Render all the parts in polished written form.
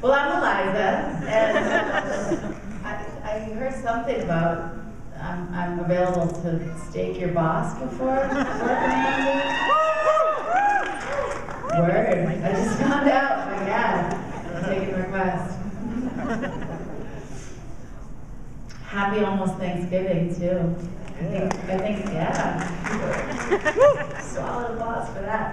Well, I'm Eliza, and I heard something about I'm available to stake your boss before working on it. Word. I just found out. My God. I'm taking requests. Happy almost Thanksgiving, too. I think, yeah. Swallow the boss for that.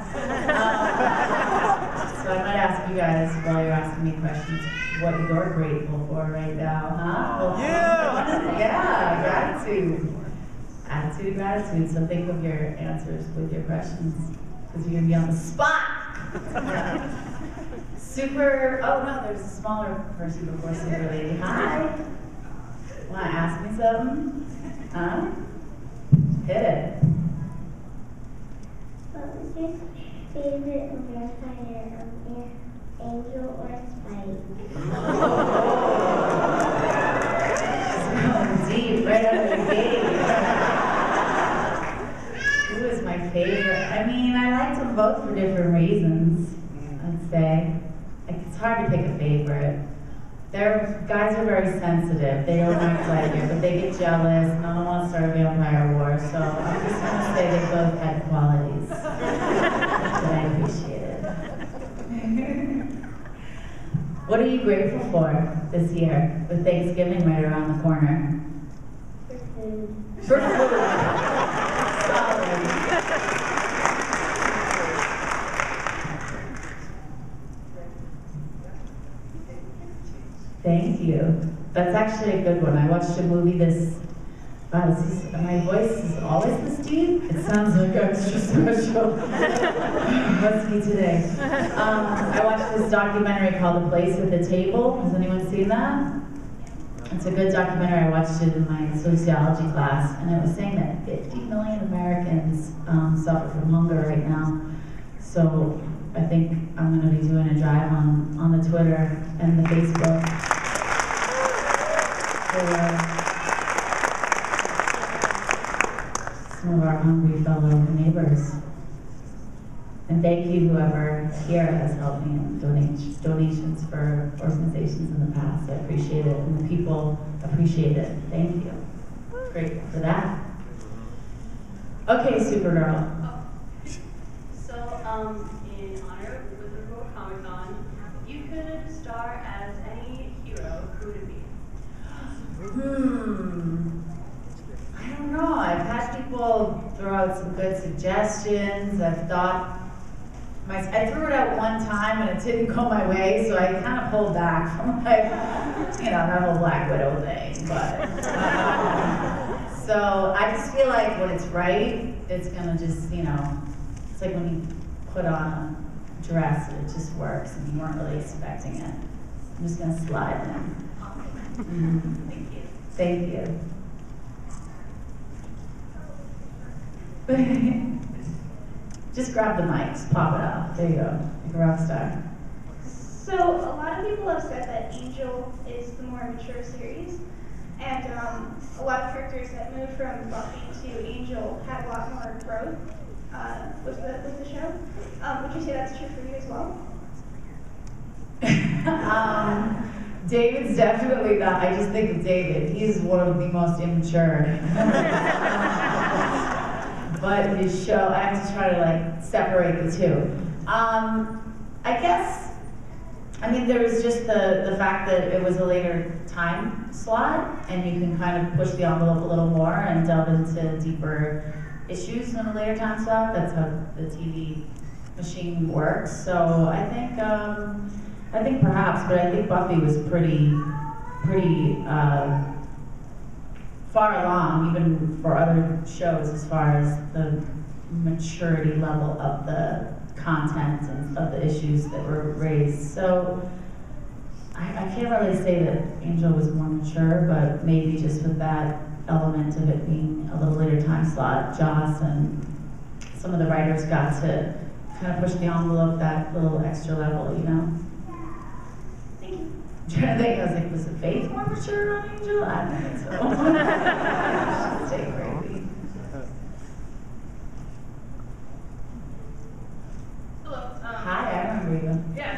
So I might ask you guys, while you're asking me questions, what you're grateful for right now, huh? Well, yeah, gratitude. Attitude, gratitude. So think of your answers with your questions, because you're going to be on the spot. Super, oh no, there's a smaller person before super lady. Hi. Want to ask me something? Huh? Hit it. What was your favorite vampire, Angel or Spike? Going deep, right out of the gate. Who is my favorite? I mean, I liked them both for different reasons, I'd say. It's hard to pick a favorite. Guys are very sensitive. They don't act like it, but they get jealous, and I don't want to start a vampire war, so I'm just going to say they both had qualities that I appreciated. What are you grateful for this year, with Thanksgiving right around the corner? For food. For food. Solid. Thank you. That's actually a good one. I watched a movie my voice is always this deep? It sounds like extra special. Must be today. I watched this documentary called A Place at the Table. Has anyone seen that? It's a good documentary. I watched it in my sociology class, and it was saying that 50 million Americans suffer from hunger right now. So I think I'm going to be doing a drive on the Twitter and the Facebook for some of our hungry fellow neighbors. And thank you, whoever here has helped me in donations for organizations in the past. I appreciate it, and the people appreciate it. Thank you. Grateful for that. Okay, Supergirl. So, in honor of Wizard World Comic Con, you could star as any hero, who would it be? I don't know. I've had people throw out some good suggestions. I've thought, I threw it out one time and it didn't go my way, so I kind of pulled back from that whole Black Widow thing. But so I just feel like when it's right, it's gonna just, it's like when you put on a dress and it just works and you weren't really expecting it. I'm just gonna slide in. Thank you. Thank you. Just grab the mics, pop it up. There you go, like a rock star. So a lot of people have said that Angel is the more mature series, and a lot of characters that moved from Buffy to Angel had a lot more growth with the show. Would you say that's true for you as well? David's definitely not. I just think of David. He's one of the most immature. But his show, I have to try to separate the two. I guess, there was just the fact that it was a later time slot, and you can kind of push the envelope a little more and delve into deeper issues in a later time slot. That's how the TV machine works. So I think perhaps, but I think Buffy was pretty far along, even for other shows, as far as the maturity level of the content and of the issues that were raised. So I can't really say that Angel was more mature, but maybe just with that element of it being a little later time slot, Joss and some of the writers got to kind of push the envelope that little extra level, Thank you. I'm trying to think, I was like, was the Faith more mature on Angel? I don't think so. Stay crazy. Hello. Hi, I remember you. Yeah.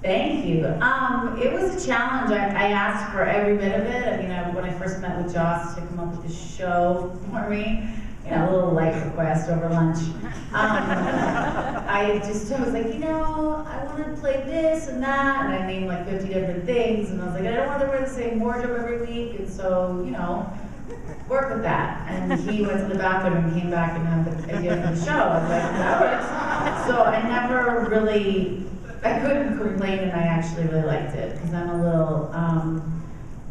Thank you. It was a challenge. I asked for every bit of it. I mean, when I first met with Joss to come up with the show for me, you know, a little light request over lunch. I was like, you know, I want to play this and that, and I named like 50 different things, and I was like, I don't want to wear the same wardrobe every week, and so, you know, work with that. And he went to the bathroom and came back and had the idea for the show. I was like, that works. So I never really, I couldn't complain, and I actually really liked it, because I'm a little,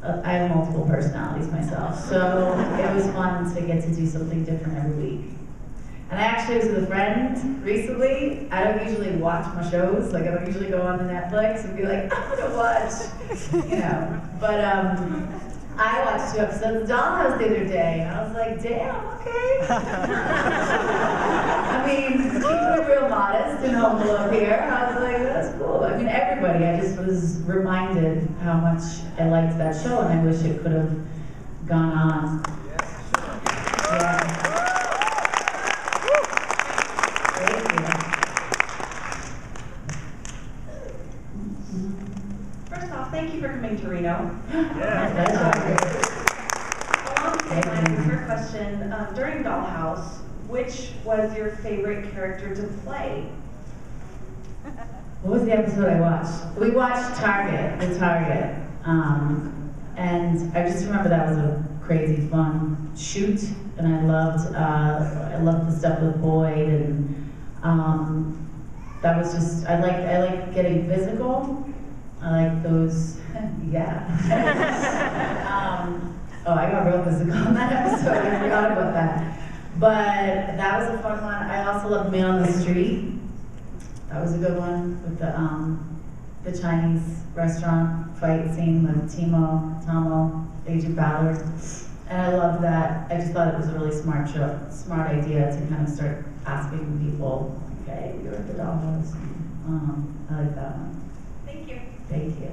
I have multiple personalities myself, so it was fun to get to do something different every week. And I actually was with a friend recently. I don't usually watch my shows, like I don't usually go on the Netflix and be like, I'm gonna watch, you know. But I watched 2 episodes of Dollhouse the other day, and I was like, damn, okay. I mean, keeping it real modest and humble up here. I was like, that's cool. I mean, everybody, I just was reminded how much I liked that show, and I wish it could have gone on. Yeah. Thank you. First off, thank you for coming to Reno. Along the same lines, your question, during Dollhouse, which was your favorite character to play? What was the episode I watched? We watched Target, the Target, and I just remember that was a crazy fun shoot, and I loved the stuff with Boyd, and that was just, I like getting physical. I like those, yeah. Oh, I got real physical in that episode, I forgot about that. But that was a fun one. I also loved Man on the Street. That was a good one with the Chinese restaurant fight scene with Tomo, Agent Ballard. And I loved that. I just thought it was a really smart idea to kind of start asking people, okay, you're at the Dollhouse. I like that one. Thank you. Thank you.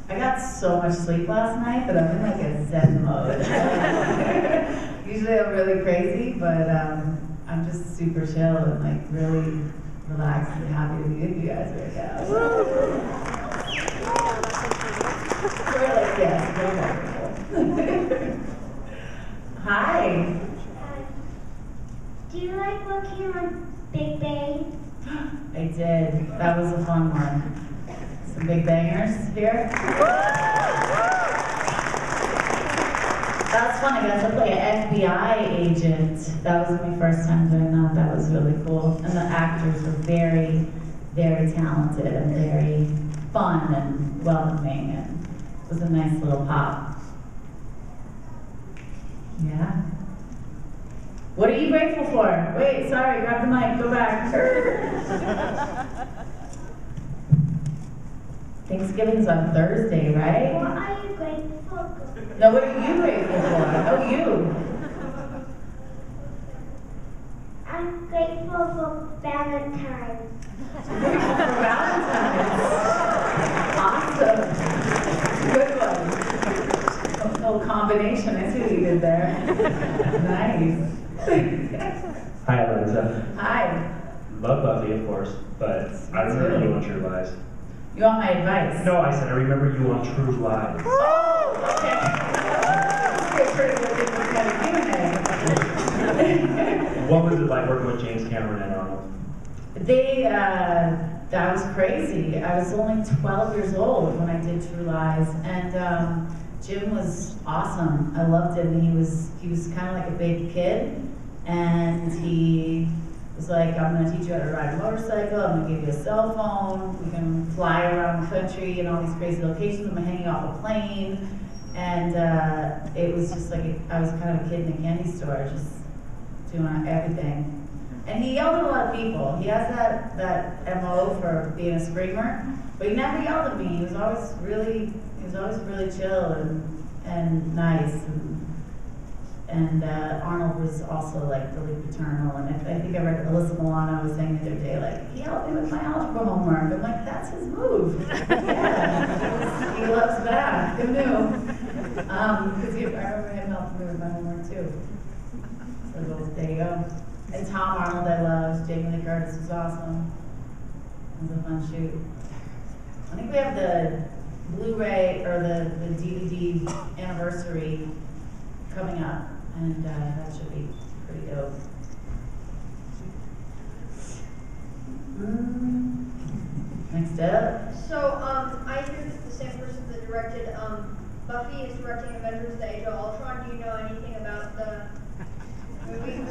I got so much sleep last night that I'm in like a zen mode. Usually I'm really crazy, but I'm just super chill and like really relaxed and happy to be with you guys right now. We're like, yes, we're wonderful. Hi. Do you like working on Big Bang? I did. That was a fun one. Some big bangers here. That was fun. I got to play an FBI agent. That was my first time doing that. That was really cool. And the actors were very, very talented and very fun and welcoming. And it was a nice little pop. Yeah. What are you grateful for? Wait, sorry, grab the mic, go back. Thanksgiving's on Thursday, right? What are you grateful for? No, what are you grateful for? Oh, you. I'm grateful for Valentine's. Grateful for Valentine's. Awesome. Good one. No combination, I see what you did there. Nice. Hi, Eliza. Hi. Love Buffy, of course, but I remember you on True Lies. You want my advice? No, I said I remember you on True Lies. Oh, okay. That's pretty good thing. What was it like working with James Cameron and Arnold? That was crazy. I was only 12 years old when I did True Lies, and Jim was awesome. I loved him. He was kind of like a big kid, and he was like, I'm going to teach you how to ride a motorcycle, I'm going to give you a cell phone, we can fly around the country in all these crazy locations, I'm hanging off a plane, and it was just like, I was kind of a kid in a candy store, just doing everything. And he yelled at a lot of people. He has that MO for being a screamer, but he never yelled at me. He was always really chill and nice. And Arnold was also like really paternal. And I think I read Alyssa Milano was saying the other day, like, he helped me with my algebra homework. I'm like, that's his move. Yeah, he loves math. Who knew? Because I remember him helping me with my homework too. So there you go. And Tom Arnold I loved. Jamie Lee Curtis was awesome. It was a fun shoot. I think we have the Blu-ray or the DVD anniversary coming up, and that should be pretty dope. Next up. So, I hear that the same person that directed Buffy is directing Avengers: The Age of Ultron. Do you know anything about the movie?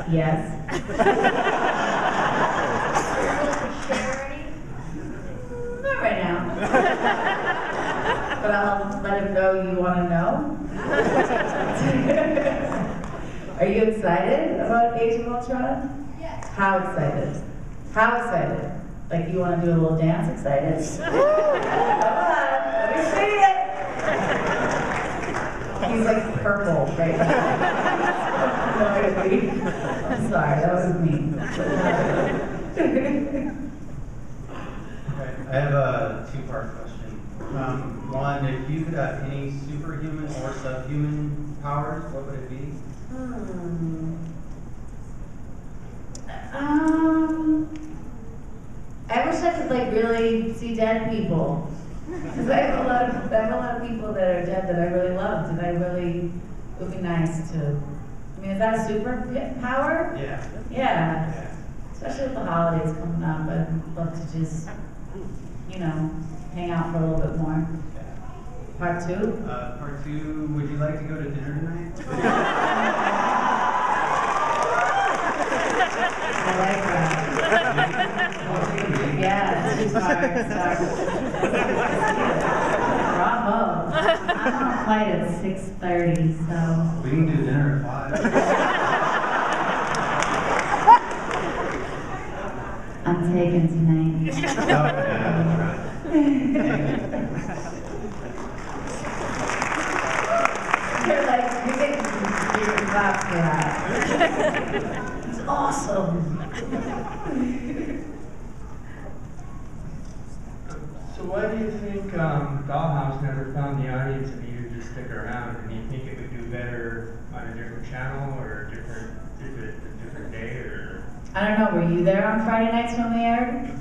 Yes. Are you willing to share any? Not right now. But I'll let him know you want to know. Are you excited about Age of Ultron? Yes. How excited? How excited? Like you want to do a little dance excited? Come on, let me see it. He's like purple right now. I'm sorry, that was me. I have a two-part question. One, if you could have any superhuman or subhuman powers, what would it be? I wish I could like really see dead people. Because I have a lot of people that are dead that I really loved, and it would be nice to. I mean, is that a superpower? Yeah. Yeah. Especially with the holidays coming up, I'd love to just, hang out for a little bit more. Part two? Part two, would you like to go to dinner tonight? I like that. Yeah, too far. Bravo. I'm on a flight at 6:30, so. We can do dinner at 5. I'm taking tonight. Oh, yeah, that's right. You're like, you're getting claps for that. It's awesome. So why do you think Dollhouse never found the audience and needed to stick around? And you think it would do better on a different channel or a different day? Or I don't know, were you there on Friday nights when we aired?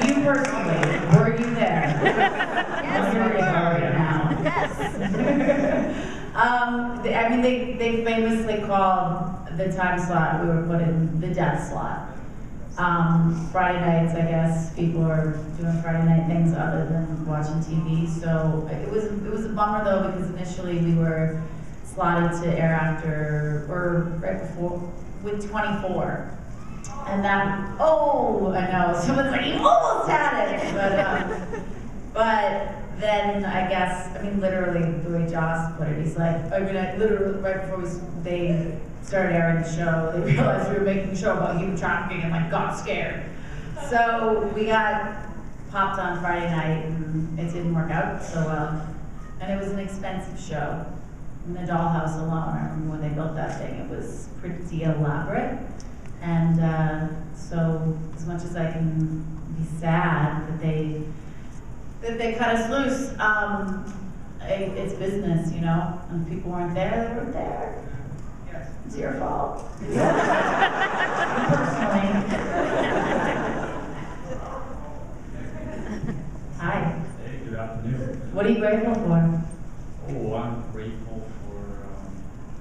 You personally, were you there? Yes, you're right now. Yes. I mean, they famously called the time slot we were put in the death slot. Friday nights, I guess, people are doing Friday night things other than watching TV. So it was a bummer though, because initially we were slotted to air after, or right before, with 24. And then, oh, I know, someone's like, you almost had it! But then I guess, I mean, literally, the way Joss put it, he's like, literally, right before they started airing the show, they realized we were making a show about human trafficking and like got scared. So we got popped on Friday night and it didn't work out so well. And it was an expensive show. In the Dollhouse alone, I remember when they built that thing, it was pretty elaborate. And so as much as I can be sad that they cut us loose, it's business, and people weren't there, they weren't there. It's your fault. Personally. Hi. Hey, good afternoon. What are you grateful for? Oh, I'm grateful for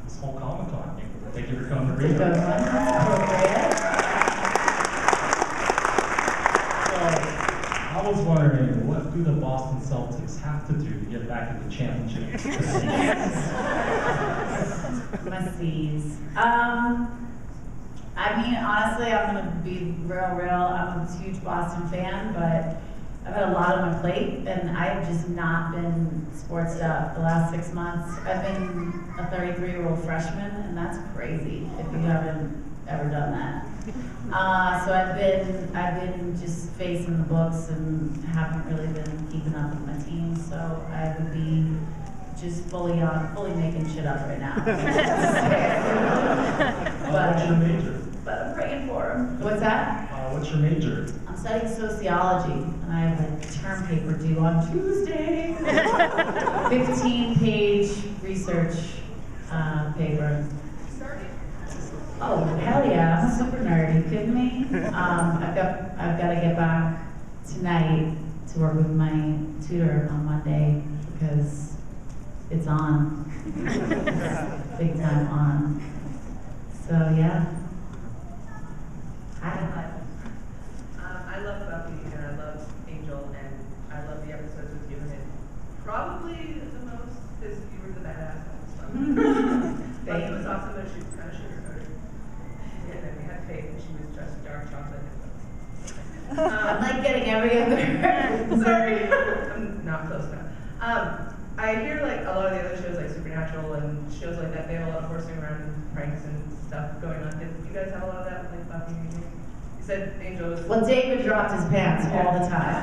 this whole Comic-Con. Thank you for coming to It's a good Reno. one. That's appropriate. I was wondering, what do the Boston Celtics have to do to get back in the championship? My C's. I mean, honestly, I'm gonna be real. I'm a huge Boston fan, but I've had a lot on my plate, and I've just not been sportsed up the last 6 months. I've been a 33-year-old freshman, and that's crazy if you haven't ever done that. So I've been just facing the books and haven't really been keeping up with my team. So I would be just fully making shit up right now. What's your major? But I'm praying for him. What's that? What's your major? I'm studying sociology, and I have a term paper due on Tuesday. 15-page research paper. Oh, hell yeah, I'm a kidding me? I've got to get back tonight to work with my tutor on Monday because it's on. It's big time on. So yeah. Hi. I love Buffy and I love Angel and I love the episodes with you in it. Probably the most because you were the badass on this one. Buffy was awesome, but she was kind of sugar-coated. Yeah, and we had faith and she was just dark chocolate. I'm like getting every other. Sorry, I'm not close enough. I hear like a lot of the other shows like Supernatural and shows like that, they have a lot of horsing around and pranks and stuff going on. Did you guys have a lot of that with like Buffy and Angel? You said Angel was... Well, David dropped his pants all the time.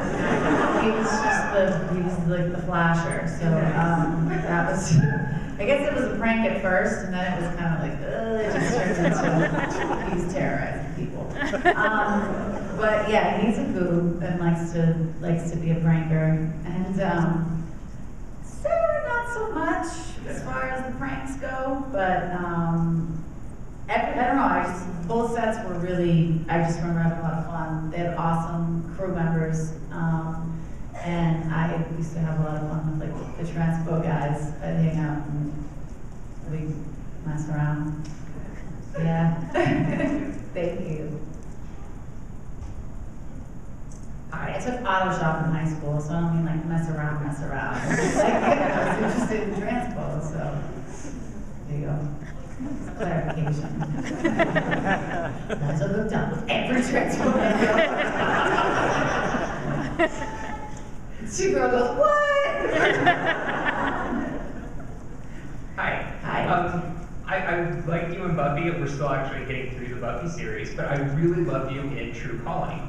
He was like the flasher. So that was, I guess it was a prank at first, and then it was kind of like, it just turned into he was terrorizing people. But yeah, he's a goof and likes to be a pranker. And Sarah, not so much as far as the pranks go, but I don't know, both sets were really, I just remember having a lot of fun. They had awesome crew members, and I used to have a lot of fun with like the transpo guys. I'd hang out and we'd mess around. Yeah. Thank you. I took auto shop in high school, so I don't mean like mess around. I was interested in transpo, so there you go. Clarification. That's what we've done with every transpo. Two-girl goes, what? Hi. Hi. I liked you in Buffy. We're still actually getting through the Buffy series, but I really loved you in Tru Calling.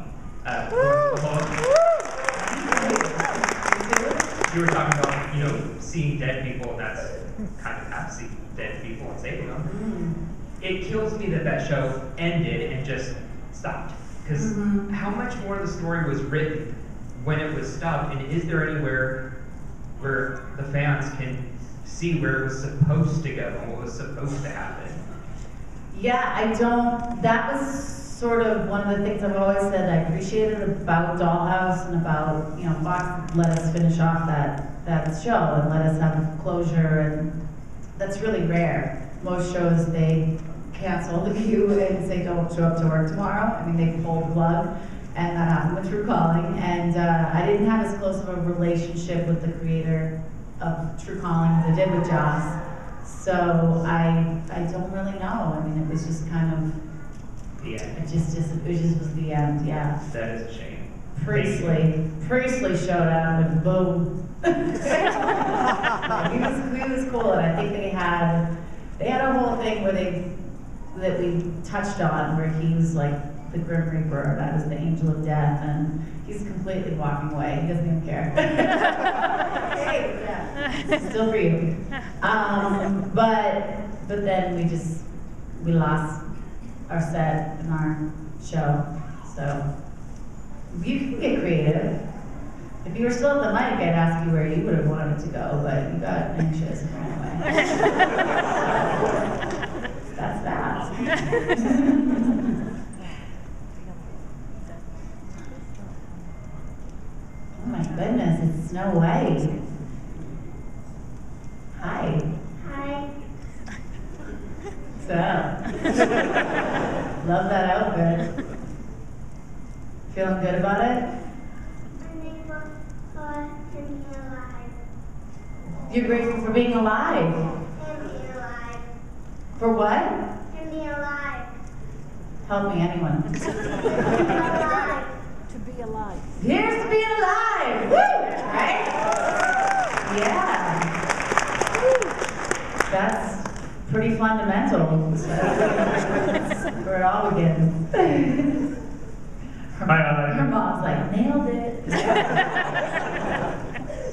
You were talking about, seeing dead people, and that's kind of have to see dead people and saving them. It kills me that show ended and just stopped. Because how much more of the story was written when it was stopped, and is there anywhere where the fans can see where it was supposed to go and what was supposed to happen? Yeah, that was sort of one of the things I've always said I appreciated about Dollhouse and about, Fox let us finish off that show and let us have closure, and that's really rare. Most shows, they cancel the queue and say don't show up to work tomorrow. I mean, they pull the plug, and that happened with Tru Calling, and I didn't have as close of a relationship with the creator of Tru Calling as I did with Joss, so I don't really know. I mean, it was just kind of, the end. It just was the end, yeah. That is a shame. Priestley showed up and boom. he was cool, and I think they had a whole thing that we touched on where he was like the Grim Reaper, and I was the Angel of Death, and he's completely walking away. He doesn't even care. Hey, yeah, still for you. But then we lost our set in our show, so you can get creative. If you were still at the mic, I'd ask you where you would have wanted to go, but you got anxious and ran away. That's that. Oh my goodness, it's Snow White. Hi. Hi. So, love that outfit. Feeling good about it? I'm grateful for being alive. You're grateful for being alive. And being alive. For what? And being alive. Help me, anyone. Alive. To be alive. Here's to being alive! Woo! Right? Yeah. That's pretty fundamental. Where it all begins. Her mom's like, nailed it.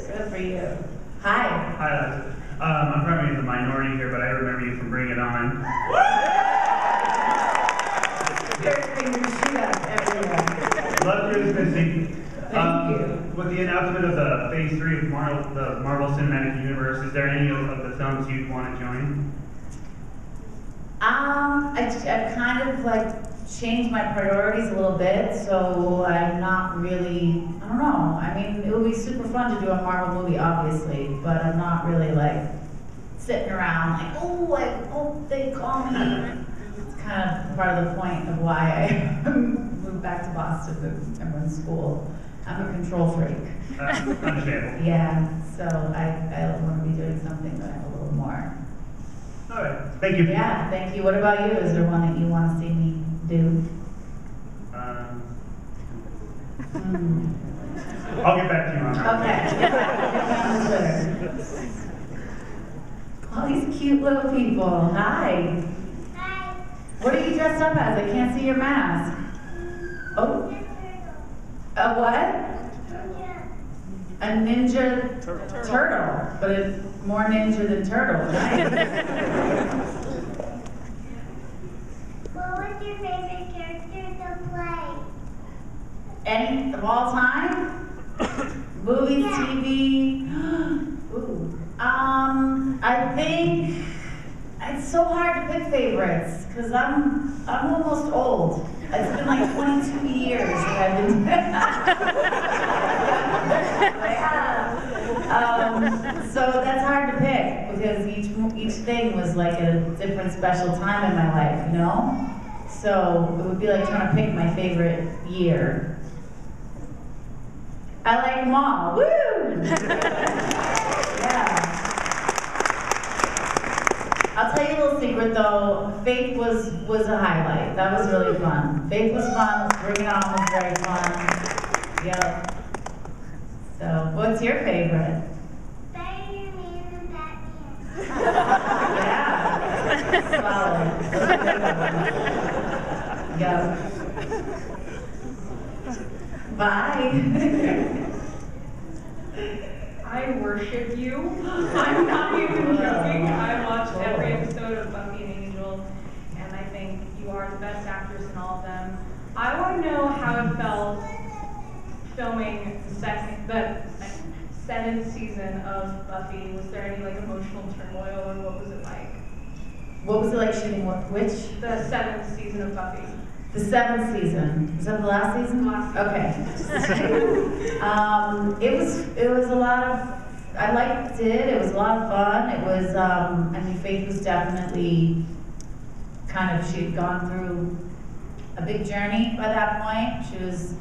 Good for you. Hi. Hi, Eliza. I'm probably in the minority here, but I remember you from Bring It On. First finger shoot up everywhere. Love Christmas. Thank you. With the announcement of the Phase 3 of the Marvel Cinematic Universe, is there any of the films you'd want to join? I kind of like changed my priorities a little bit, so I'm not really, I don't know. I mean, it would be super fun to do a Marvel movie, obviously, but I'm not really like sitting around like, oh, I hope they call me. It's kind of part of the point of why I moved back to Boston and went to school. I'm a control freak. Understandable. Yeah, so I want to be doing something that I'm a little more. All right, thank you. Yeah, thank you. What about you? Is there one that you want to see me do? I'll get back to you on that. Okay. Get on Twitter. All these cute little people. Hi. Hi. What are you dressed up as? I can't see your mask. Oh. A what? A ninja turtle. But it's more ninja than turtle. Nice. What was your favorite character to play? Any of all time? Movies, Yeah. TV. Ooh. I think it's so hard to pick favorites because I'm almost old. It's been like 22 years that I've been. So that's hard to pick because each thing was like a different special time in my life, you know. So it would be like trying to pick my favorite year. I like them all. Woo! Yeah. I'll tell you a little secret though. Faith was a highlight. That was really fun. Faith was fun. Bring It On was very fun. Yep. So, what's your favorite? Spider-Man and Batman. Yeah. Solid. Yep. Bye. I worship you. I'm not even joking. I watched every episode of Buffy and Angel, and I think you are the best actress in all of them. I want to know how it felt filming the seventh season of Buffy. Was there any like emotional turmoil, or what was it like? What was it like shooting which? The seventh season of Buffy. The seventh season. Was that the last season? Last season. Okay. It was a lot of, I liked it. It was a lot of fun. It was, I mean, Faith was definitely kind of, she'd gone through a big journey by that point. She was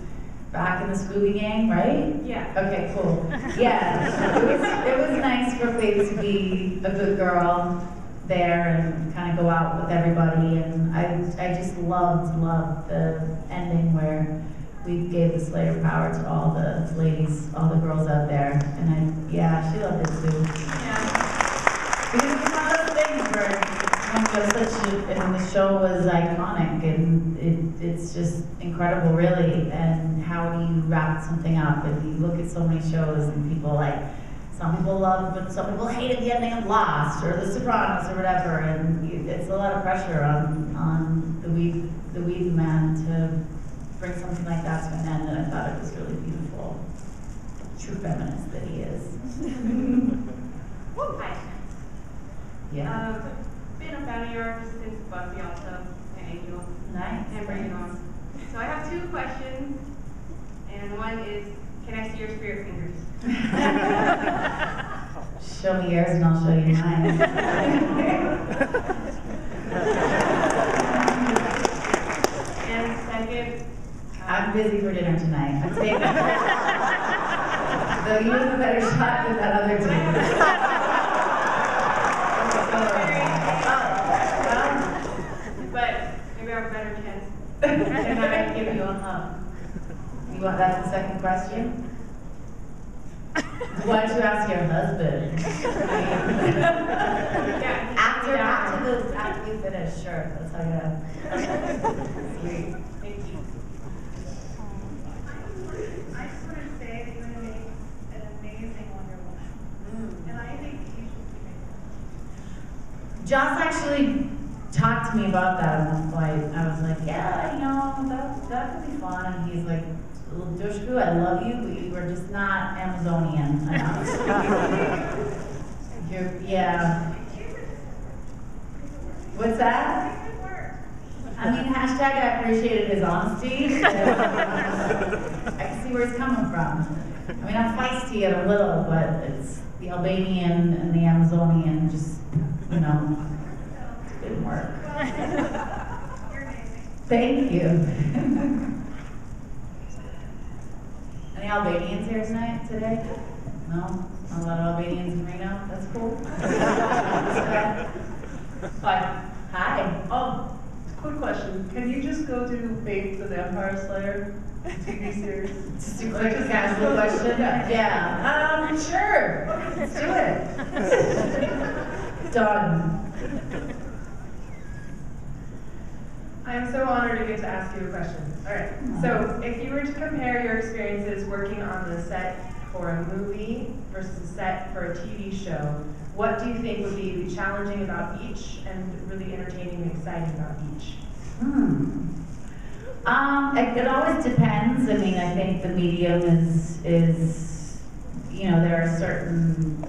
back in the Scooby Gang, right? Yeah. Okay, cool. Yeah. It was nice for Faith to be a good girl there and kind of go out with everybody, and I just loved the ending where we gave the Slayer power to all the ladies, all the girls out there, and yeah, she loved it too. Yeah. Because it was one of those things where and the show was iconic, and it's just incredible, really. And how do you wrap something up? And you look at so many shows, and people like. Some people loved, but some people hated the ending of Lost or The Sopranos or whatever, and it's a lot of pressure on the Whedon man to bring something like that to an end, and I thought it was really beautiful. True feminist that he is. Hi. Yeah. Been a fan of yours since Buffy also, and Angel. Nice. And Bring It On. So I have two questions, and one is, can I see your spirit fingers? Show me yours and I'll show you mine. And second, I'm busy for dinner tonight. I'm taking though you have a better shot than that other team. but maybe I have a better chance. Can I give you a hug? You want that's the second question? Why don't you ask your husband? Yeah. After we finish, sure. That's how you Sweet. Thank you. I just want to say that you're going to make an amazing Wonder Woman. And I think you should be making Joss actually talked to me about that at one point. I was like, yeah, you know, that would be fun. And he's like, Dushku, I love you, but you are just not Amazonian enough. Yeah. What's that? I mean, hashtag I appreciated his honesty. I can see where he's coming from. I mean, I'm feisty and a little, but it's the Albanian and the Amazonian just, you know, didn't work. Thank you. Any Albanians here today? No? Not a lot of Albanians in Reno? That's cool. Hi. Hi. Oh, quick question. Can you just go do Fate the Vampire Slayer TV series? Just a quick casual question? Yeah. Sure. Let's do it. Done. I am so honored to get to ask you a question. All right. So, if you were to compare your experiences working on the set for a movie versus a set for a TV show, what do you think would be challenging about each and really entertaining and exciting about each? It always depends. I mean, I think the medium is you know, there are certain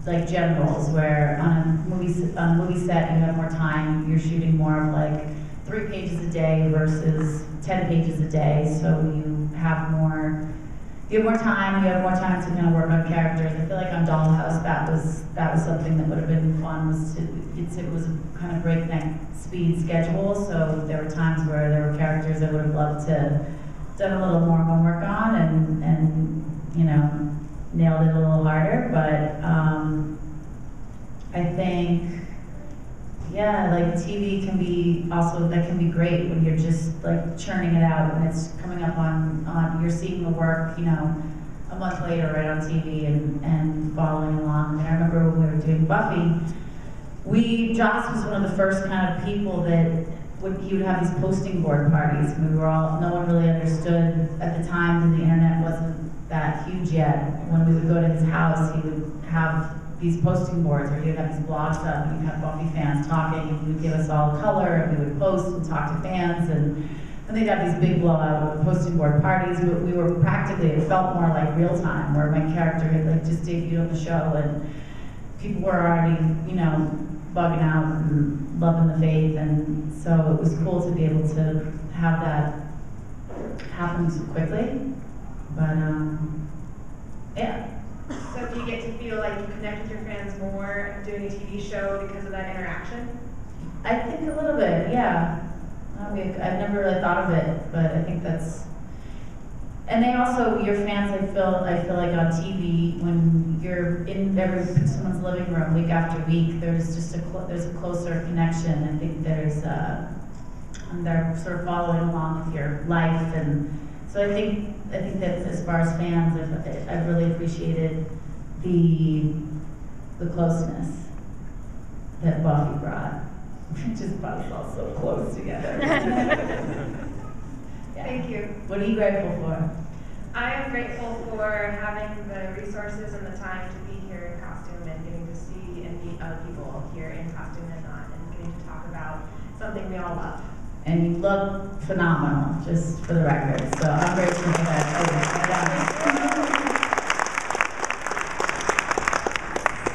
like generals where on a movie set you have more time. You're shooting more of like 3 pages a day versus 10 pages a day, so you have more time. You have more time to kind of work on characters. I feel like on Dollhouse, that was something that would have been fun. It was a kind of breakneck speed schedule, so there were times where there were characters I would have loved to done a little more homework on and you know, nailed it a little harder. But I think, yeah, like TV can be also, that can be great when you're just like churning it out and it's coming up on you're seeing the work, you know, a month later right on TV and following along. And I remember when we were doing Buffy, Joss was one of the first kind of people that he would have these posting board parties. We were all, no one really understood at the time that the internet wasn't that huge yet. When we would go to his house, he would have these posting boards where he would have these blogs up and you'd have Buffy fans talking and he would give us all color and we would post and talk to fans and they'd have these big blowout posting board parties. But we were practically, it felt more like real time where my character had like just debuted on the show and people were already, you know, bugging out and loving the faith, and so it was cool to be able to have that happen so quickly. But yeah. So do you get to feel like you connect with your fans more doing a TV show because of that interaction? I think a little bit, yeah. I've never really thought of it, but I think that's. And they also, your fans, I feel like on TV, when you're in someone's living room week after week, there's just there's a closer connection. I think there's, they're sort of following along with your life, and so I think that as far as fans, I've really appreciated the closeness that Buffy brought. It just brought us all so close together. Thank you. What are you grateful for? I am grateful for having the resources and the time to be here in costume and getting to see and meet other people here in costume and not, and getting to talk about something we all love. And you look phenomenal, just for the record. So I'm grateful for that.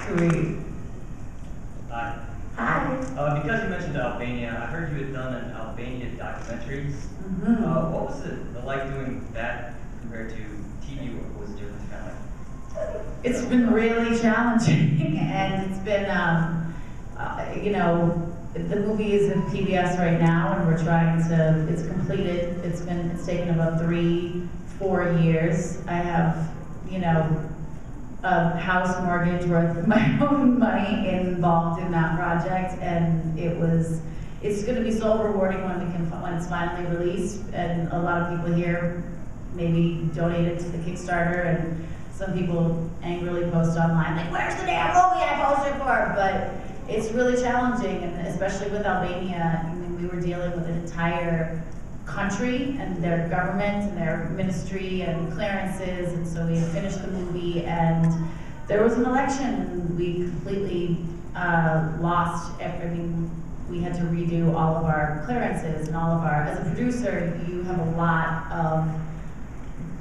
Sweet. Hi. Hi. Because you mentioned Albania, I heard you had done an Albania documentary. What was it like doing that compared to TV? What was different kind of like? It's been really challenging, and it's been, you know, the movie is in PBS right now, and we're trying to. It's completed. It's taken about 3-4 years. I have, you know, a house mortgage worth my own money involved in that project, and it's going to be so rewarding when it's finally released, and a lot of people here maybe donated to the Kickstarter, and some people angrily post online like, "Where's the damn movie I posted for?" But it's really challenging, and especially with Albania. I mean, we were dealing with an entire country and their government and their ministry and clearances, and so we had finished the movie and there was an election and we completely lost. I mean, we had to redo all of our clearances and all of our, as a producer, you have a lot of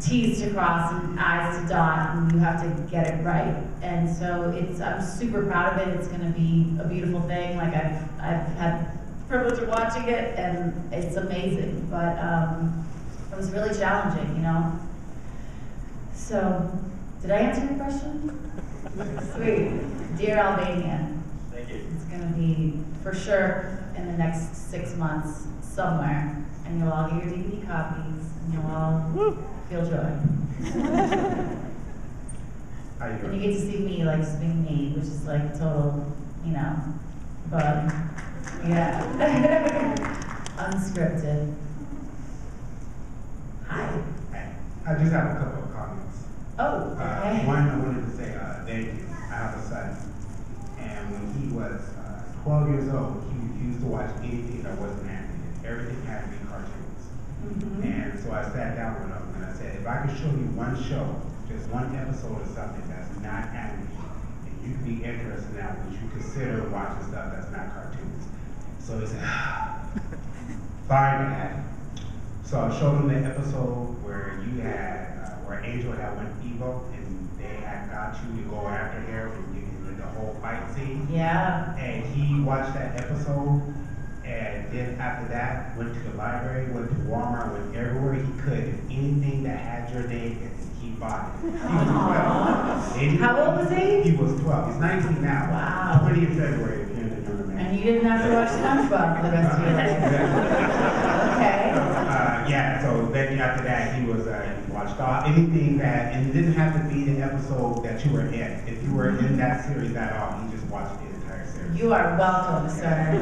T's to cross and I's to dot, and you have to get it right. And so I'm super proud of it. It's going to be a beautiful thing. Like I've had privilege of watching it, and it's amazing. But it was really challenging, you know. So, did I answer your question? Sweet. Dear Albania. Thank you. It's going to be, for sure, in the next 6 months, somewhere. And you'll all get your DVD copies, and you'll all feel joy. And you get to see me, like, just being me, which is, like, total, you know, bug. Yeah. Unscripted. Hi. I just have a couple of comments. Oh, okay. One, I wanted to say thank you. I have a son, and when he was 12 years old, he refused to watch anything that wasn't animated. Everything had to be cartoons. And so I sat down with him and I said, if I could show you one show, just one episode of something that's not animated, and you could be interested in that, would you consider watching stuff that's not cartoons? So he said, fine, Dad. So I showed him the episode where you had, where Angel had went evil, and they had got you to go after her and you did the whole fight scene. Yeah. And he watched that episode, and then after that, went to the library, went to Walmart, went everywhere he could, and anything that had your name in it, he bought it. He was 12. How old was he? He was 12. He's 19 now. Wow. 20 in February, if you're the younger man. And you didn't have to watch SpongeBob for the rest of your life. Okay. Yeah, so then after that, he was, he watched anything that, and it didn't have to be the episode that you were in. If you were in that series at all, he just watched the entire series. You are welcome, sir.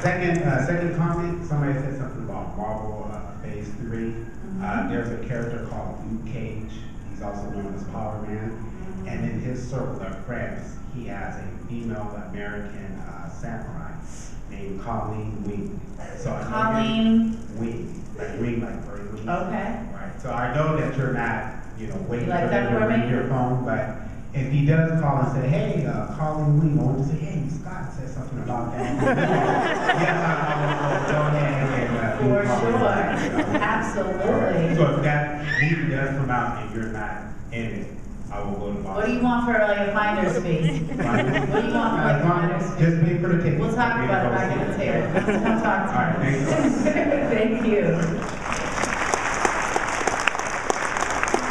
Second comment, somebody said something about Marvel Phase 3. There's a character called Luke Cage. He's also known as Power Man. And in his circle of friends, he has a female American samurai named Colleen Wing. So Colleen Wing, like wing, like bird wings. Okay. Right. So I know that you're not, waiting like for that them to for me? ring your phone, but if he does call and say, hey, Colleen Wing, I want to say, hey, Scott said something about that. Yes, I will go ahead and for sure. Absolutely. So if that movie does come out and you're not in it, I will go to Boston. What do you want for like a finder's fee? What do you want for like a finder's fee? Just pay for the ticket. We'll talk about it back at the table. Come talk to me. All right, thank you. Thank you.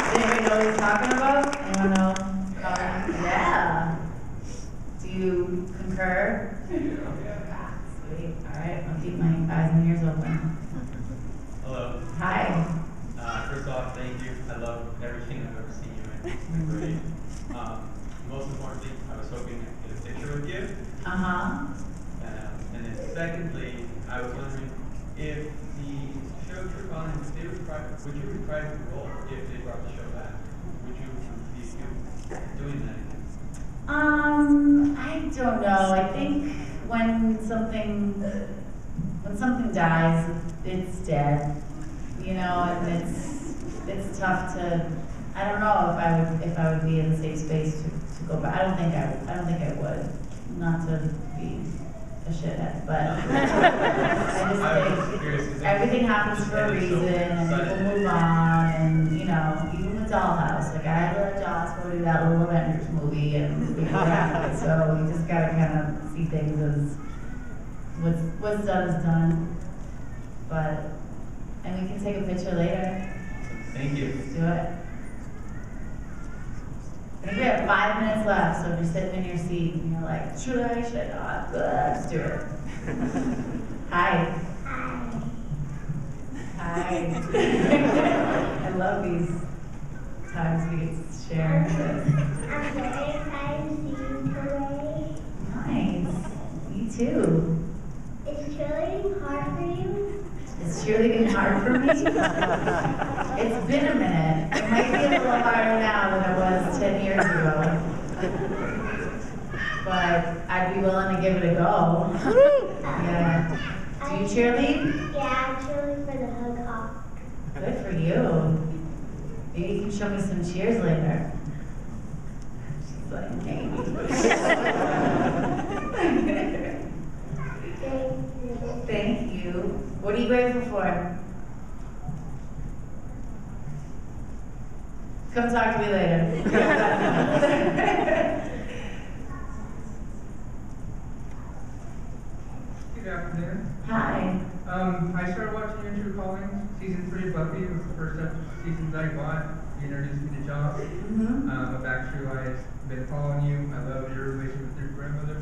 Does anybody know what he's talking about? Anyone know? Yeah. Do you concur? Sweet. All right, I'll keep my eyes and ears open. Hello. Hi. First off, thank you. I love everything I've ever seen you in. It's been great. Most importantly, I was hoping to get a picture with you. Uh-huh. And then secondly, I was wondering if the show Tru Calling, would you reprise the role if they brought the show back? Would you be doing that again? I don't know. I think when something dies, it's dead. You know, and it's tough to. I don't know if I would be in a safe space to go back. I don't think I would. Not to be a shithead, but I just think everything happens for a reason, and people move on, and even with Dollhouse, like I had to let Dollhouse go do that little Avengers movie, and we wrapped it. So you just gotta kind of see things as what's done is done. And we can take a picture later. Thank you. Let's do it. I think we have 5 minutes left, so if you're sitting in your seat and you're like, should I, should I not? Let's do it. Hi. Hi. I love these times we get to share this. I'm very excited to see you today. Nice. Me too. Is cheerleading hard for you? Is cheerleading hard for me? It's been a minute. It might be a little harder now than it was 10 years ago. But I'd be willing to give it a go. Yeah. Do you cheerlead? Yeah, I'm cheerleading for the Hood Hawk. Good for you. Maybe you can show me some cheers later. She's like, maybe. Thank you. What are you grateful for? Come talk to me later. Good afternoon. Hi. I started watching Tru Calling. Season 3 of Buffy was the first season that I bought. You introduced me to John. I've been following you. I love your relationship with your grandmother.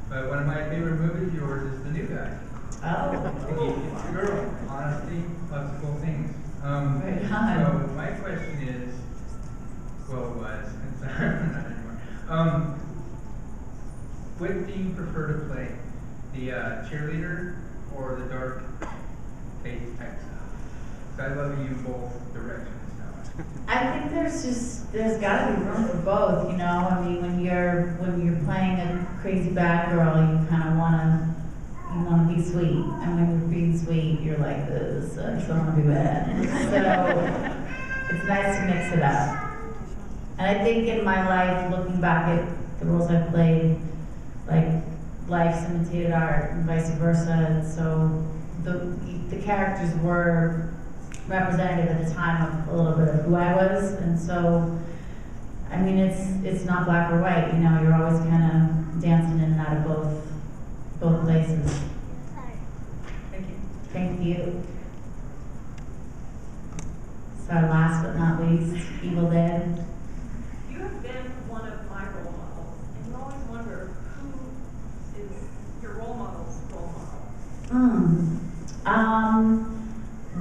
But one of my favorite movies of yours is The New Guy. Oh. It's a girl. Honesty, lots of cool things. Right on. So my question is, well, it was, it's not anymore. What do you prefer to play? The cheerleader or the dark faith type stuff? 'Cause I love you both directions now. I think there's gotta be room for both, you know? I mean, when you're playing a crazy bad girl, you kind of wanna be sweet. And when you're being sweet, you're like, this sucks, I wanna be bad. So, it's nice to mix it up. And I think in my life, looking back at the roles I've played, like, life's imitated art and vice versa, and so the characters were representative at the time of a little bit of who I was, and so, I mean, it's not black or white, you know, you're always kind of dancing in and out of both places. Thank you. Thank you. So last but not least, Evil Dead. You have been one of my role models, and you always wonder who is your role model's role model.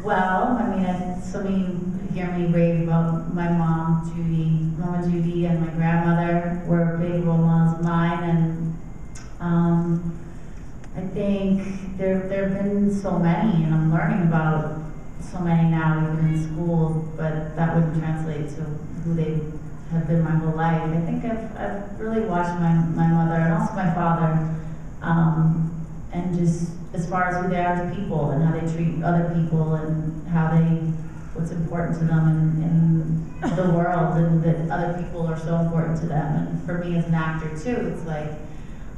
Well, I mean, some of you hear me rave about my mom, Mama Judy, and my grandmother were big role models of mine, and I think there have been so many, and I'm learning about so many now, even in school, but that wouldn't translate to who they have been my whole life. I think I've really watched my mother and also my father, and just as far as who they are as people and how they treat other people and what's important to them in the world, and that other people are so important to them. And for me as an actor too, it's like,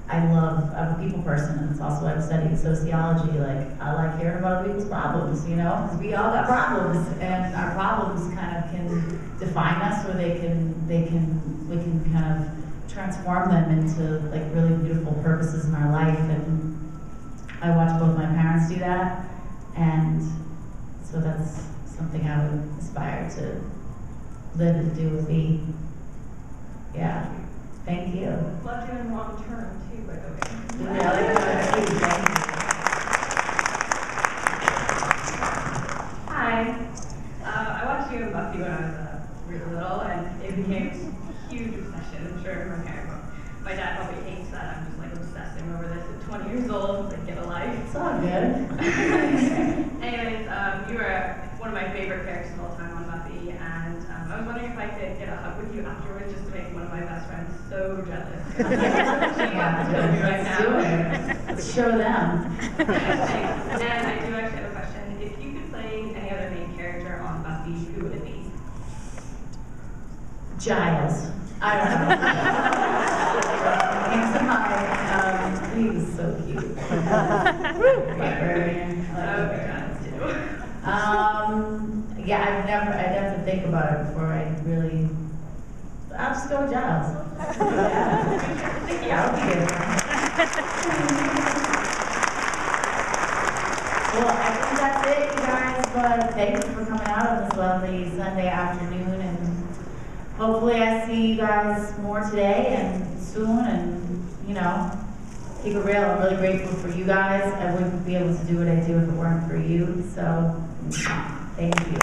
I'm a people person, and it's also I've studied sociology. Like, I like hearing about other people's problems, you know, because we all got problems, and our problems kind of can define us, or we can kind of transform them into like really beautiful purposes in our life. And I watched both my parents do that, and so that's something I would aspire to live and do with me. Yeah. Thank you. Love you in Wrong Turn, too, by the way. Yeah, I like that too. Thank you. Hi. I watched you in Buffy when I was really little, and it became a huge obsession. I'm sure my dad probably hates that. I'm just like obsessing over this at 20 years old. Like, get a life. It's all good. Anyways, you were one of my favorite characters of all time on Buffy, and I was wondering if I could get a hug with you afterwards, just to make one of my best friends so jealous. Let's do it. Let's show them. And I do actually have a question. If you could play any other main character on Buffy, who would it be? Giles. I don't know. He was so cute. Yeah, I'd have to think about it before I really. I'll just go with Giles. Yeah, I'll be good. Well, I think that's it, you guys. But thank you for coming out on this lovely Sunday afternoon, and hopefully I see you guys more today and soon, and you know, keep it real. I'm really grateful for you guys. I wouldn't be able to do what I do if it weren't for you. So, thank you.